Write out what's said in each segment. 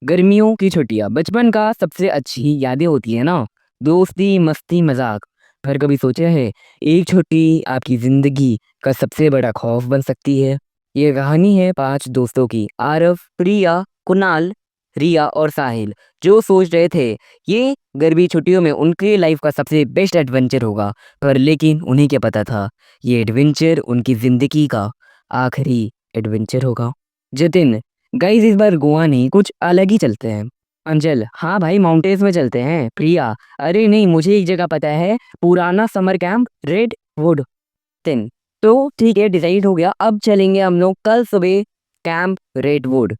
गर्मियों की छुट्टियां बचपन का सबसे अच्छी यादें होती है ना। दोस्ती मस्ती मजाक। पर कभी सोचा है एक छुट्टी आपकी जिंदगी का सबसे बड़ा खौफ बन सकती है। ये कहानी है 5 दोस्तों की, आरव, प्रिया, कुणाल, रिया और साहिल, जो सोच रहे थे ये गर्मी छुट्टियों में उनके लाइफ का सबसे बेस्ट एडवेंचर होगा। पर लेकिन उन्हें क्या पता था ये एडवेंचर उनकी जिंदगी का आखिरी एडवेंचर होगा। जतिन, गाइस इस बार गोवा नहीं, कुछ अलग ही चलते हैं। अंजल, हाँ भाई माउंटेन्स में चलते हैं। प्रिया, अरे नहीं, मुझे एक जगह पता है, पुराना समर कैंप रेड वुड। दिन, तो ठीक है, डिसाइड हो गया, अब चलेंगे हम लोग कल सुबह कैंप रेडवुड।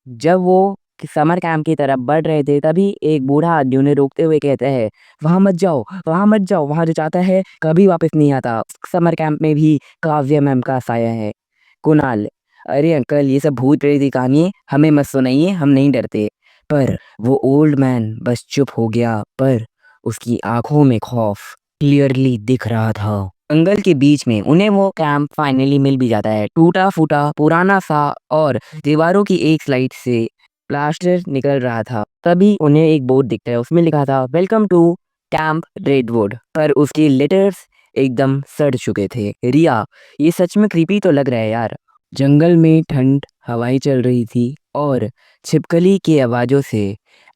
जब वो समर कैंप की तरफ बढ़ रहे थे तभी एक बूढ़ा आदमी उन्हें रोकते हुए कहता है, वहां मत जाओ, वहां मत जाओ, वहां जो जाता है कभी वापस नहीं आता। समर कैंप में भी काव्य मैम का साया है। कुणाल, अरे अंकल ये सब भूत प्रेत की कहानी है, हमें मत सुनाइए, हम नहीं डरते। पर वो ओल्ड मैन बस चुप हो गया, पर उसकी आंखों में खौफ क्लियरली दिख रहा था। जंगल के बीच में उन्हें वो कैंप फाइनली मिल भी जाता है, टूटा फूटा पुराना सा, और दीवारों की एक स्लाइड से प्लास्टर निकल रहा था। तभी उन्हें एक बोर्ड दिखता है, उसमें लिखा था वेलकम टू कैंप रेडवुड, पर उसके लेटर्स एकदम सड़ चुके थे। रिया, ये सच में क्रीपी तो लग रहा है यार। जंगल में ठंड हवाएं चल रही थी और छिपकली की आवाजों से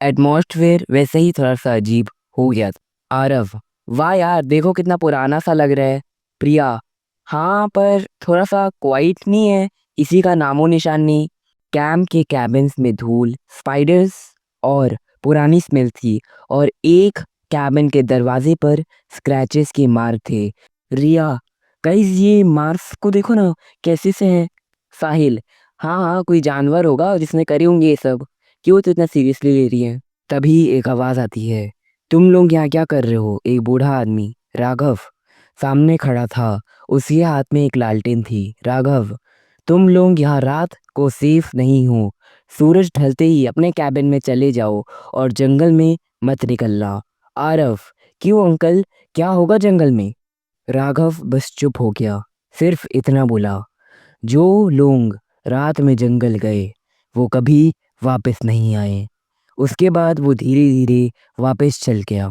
एटमॉस्फेयर वैसे ही थोड़ा सा अजीब हो गया था। आरव, वाह यार देखो कितना पुराना सा लग रहा है। प्रिया, हाँ पर थोड़ा सा क्वाइट नहीं है, इसी का नामो निशान नहीं। कैंप के कैबिन्स में धूल, स्पाइडर्स और पुरानी स्मेल थी, और एक कैबिन के दरवाजे पर स्क्रैचेस के मार्क थे। रिया, गाइस ये मार्क्स को देखो ना, कैसे से हैं। साहिल, हाँ हाँ कोई जानवर होगा जिसने करे होंगे ये सब, क्यों तो इतना सीरियसली ले रही है। तभी एक आवाज आती है, तुम लोग यहाँ क्या कर रहे हो। एक बूढ़ा आदमी, राघव, सामने खड़ा था, उसके हाथ में एक लालटेन थी। राघव, तुम लोग यहाँ रात को सेफ नहीं हो, सूरज ढलते ही अपने कैबिन में चले जाओ और जंगल में मत निकलना। आरव, क्यों अंकल, क्या होगा जंगल में। राघव बस चुप हो गया, सिर्फ इतना बोला, जो लोग रात में जंगल गए वो कभी वापस नहीं आए। उसके बाद वो धीरे धीरे वापस चल गया।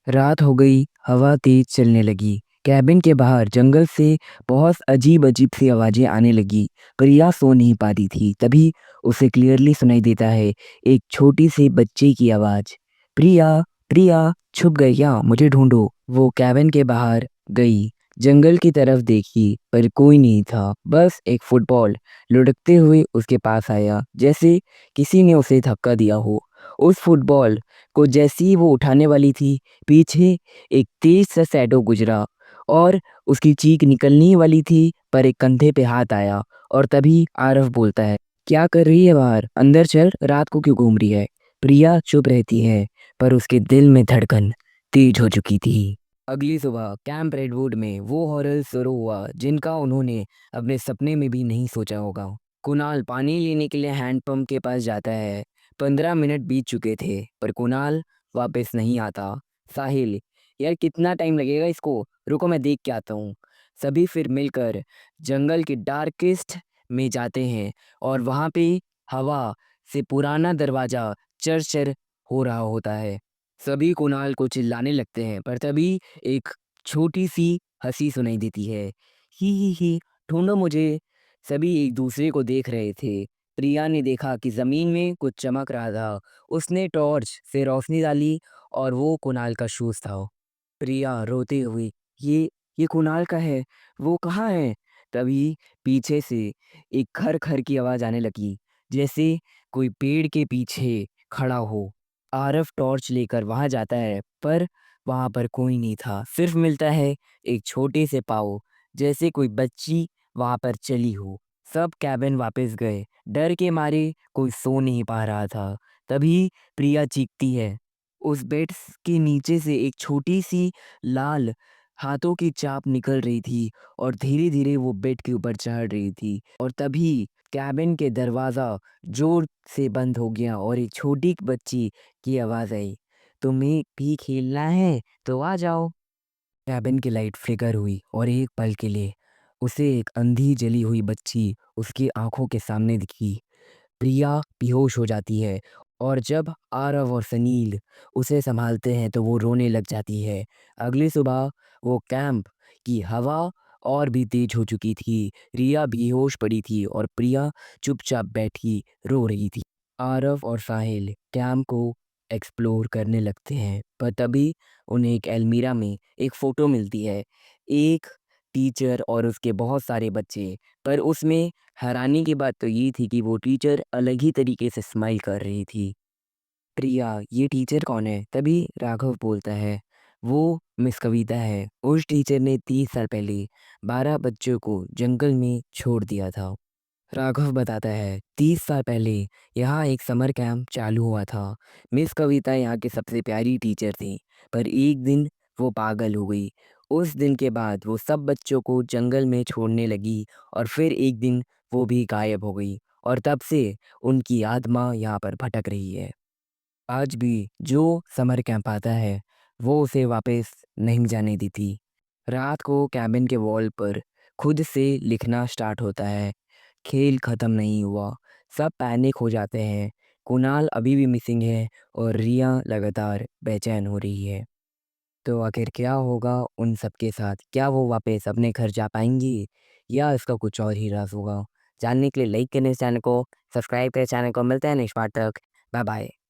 रात हो गई, हवा तेज चलने लगी। कैबिन के बाहर जंगल से बहुत अजीब अजीब सी आवाजें आने लगी। प्रिया सो नहीं पाती थी, तभी उसे क्लियरली सुनाई देता है एक छोटी सी बच्चे की आवाज, प्रिया, प्रिया, छुप गई क्या, मुझे ढूंढो। वो कैबिन के बाहर गई, जंगल की तरफ देखी, पर कोई नहीं था, बस एक फुटबॉल लुढ़कते हुए उसके पास आया, जैसे किसी ने उसे धक्का दिया हो। उस फुटबॉल को जैसी ही वो उठाने वाली थी, पीछे एक तेज सा शैडो गुजरा और उसकी चीख निकलने ही वाली थी, पर एक कंधे पे हाथ आया। और तभी आरव बोलता है, क्या कर रही है बाहर, अंदर चल, रात को क्यों घूम रही है। प्रिया चुप रहती है, पर उसके दिल में धड़कन तेज हो चुकी थी। अगली सुबह कैंप रेडवुड में वो हॉरर शुरू हुआ जिनका उन्होंने अपने सपने में भी नहीं सोचा होगा। कुणाल पानी लेने के लिए हैंडपंप के पास जाता है। 15 मिनट बीत चुके थे पर कुणाल वापस नहीं आता। साहिल, यार कितना टाइम लगेगा इसको, रुको मैं देख के आता हूँ। सभी फिर मिलकर जंगल के डार्केस्ट में जाते हैं और वहाँ पे हवा से पुराना दरवाजा चर हो रहा होता है। सभी कुणाल को चिल्लाने लगते हैं, पर तभी एक छोटी सी हंसी सुनाई देती है, ही, ढूंढो मुझे। सभी एक दूसरे को देख रहे थे। प्रिया ने देखा कि जमीन में कुछ चमक रहा था। उसने टॉर्च से रोशनी डाली और वो कुणाल का शूज था। प्रिया रोते हुई, ये कुणाल का है, वो कहाँ है। तभी पीछे से एक खर खर की आवाज आने लगी, जैसे कोई पेड़ के पीछे खड़ा हो। आरफ टॉर्च लेकर वहां जाता है, पर वहां पर कोई नहीं था, सिर्फ मिलता है एक छोटे से पाँव, जैसे कोई बच्ची वहां पर चली हो। सब कैबिन वापस गए, डर के मारे कोई सो नहीं पा रहा था। तभी प्रिया चीखती है, उस बेड के नीचे से एक छोटी सी लाल हाथों की चाप निकल रही थी और धीरे धीरे वो बेड के ऊपर चढ़ रही थी। और तभी कैबिन के दरवाजा जोर से बंद हो गया और एक छोटी बच्ची की आवाज आई, तुम्हें भी खेलना है तो आ जाओ। कैबिन की लाइट फ्लिकर हुई और एक पल के लिए उसे एक अंधी जली हुई बच्ची उसकी आंखों के सामने दिखी। प्रिया बेहोश हो जाती है और जब आरव और सनील उसे संभालते हैं तो वो रोने लग जाती है। अगली सुबह वो कैंप की हवा और भी तेज हो चुकी थी। रिया बेहोश पड़ी थी और प्रिया चुपचाप बैठी रो रही थी। आरव और साहिल कैंप को एक्सप्लोर करने लगते हैं, पर तभी उन्हें एक अलमीरा में एक फ़ोटो मिलती है, एक टीचर और उसके बहुत सारे बच्चे। पर उसमें हैरानी की बात तो ये थी कि वो टीचर अलग ही तरीके से स्माइल कर रही थी। प्रिया, ये टीचर कौन है? तभी राघव बोलता है, वो मिस कविता है। उस टीचर ने 30 साल पहले 12 बच्चों को जंगल में छोड़ दिया था। राघव बताता है, 30 साल पहले यहाँ एक समर कैंप चालू हुआ था। मिस कविता यहाँ की सबसे प्यारी टीचर थी, पर एक दिन वो पागल हो गई। उस दिन के बाद वो सब बच्चों को जंगल में छोड़ने लगी और फिर एक दिन वो भी गायब हो गई और तब से उनकी आत्मा यहाँ पर भटक रही है। आज भी जो समर कैंप आता है वो उसे वापस नहीं जाने देती। रात को कैबिन के वॉल पर खुद से लिखना स्टार्ट होता है। खेल खत्म नहीं हुआ। सब पैनिक हो जाते हैं। कुणाल अभी भी मिसिंग है और रिया लगातार बेचैन हो रही है। तो आखिर क्या होगा उन सब के साथ? क्या वो वापस अपने घर जा पाएंगी या इसका कुछ और ही राज होगा? जानने के लिए लाइक करें इस चैनल को, सब्सक्राइब करें चैनल को। मिलते हैं नेक्स्ट पार्ट तक। Bye bye.